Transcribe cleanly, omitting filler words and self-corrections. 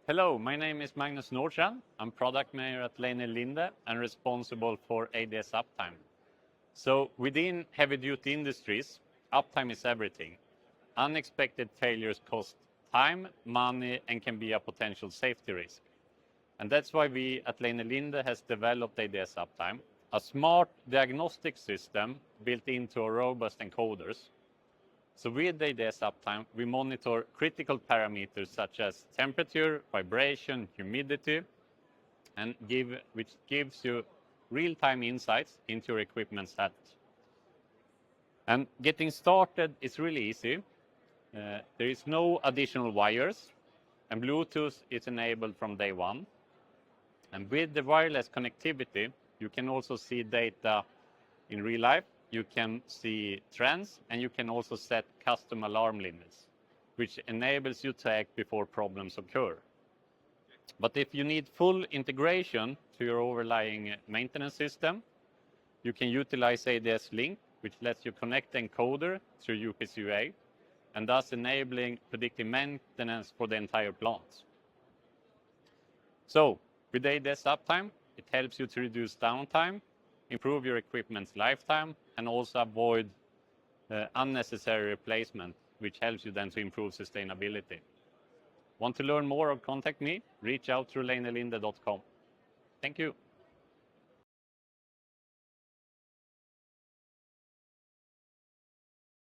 Hello, my name is Magnus Nordstrand. I'm Product Manager at Linde and responsible for ADS Uptime. So within heavy-duty industries, uptime is everything. Unexpected failures cost time, money, and can be a potential safety risk. And that's why we at Linde has developed ADS Uptime, a smart diagnostic system built into our robust encoders. So with ADS Uptime, we monitor critical parameters such as temperature, vibration, humidity, and which gives you real-time insights into your equipment's health. And getting started is really easy. There is no additional wires, and Bluetooth is enabled from day one. And with the wireless connectivity, you can also see data in real life. You can see trends, and you can also set custom alarm limits, which enables you to act before problems occur. But if you need full integration to your overlying maintenance system, you can utilize ADS Link, which lets you connect the encoder through UPS UA, and thus enabling predictive maintenance for the entire plant. So with ADS Uptime, it helps you to reduce downtime, improve your equipment's lifetime, and also avoid unnecessary replacement, which helps you then to improve sustainability. Want to learn more or contact me? Reach out through leinelinde.com. Thank you.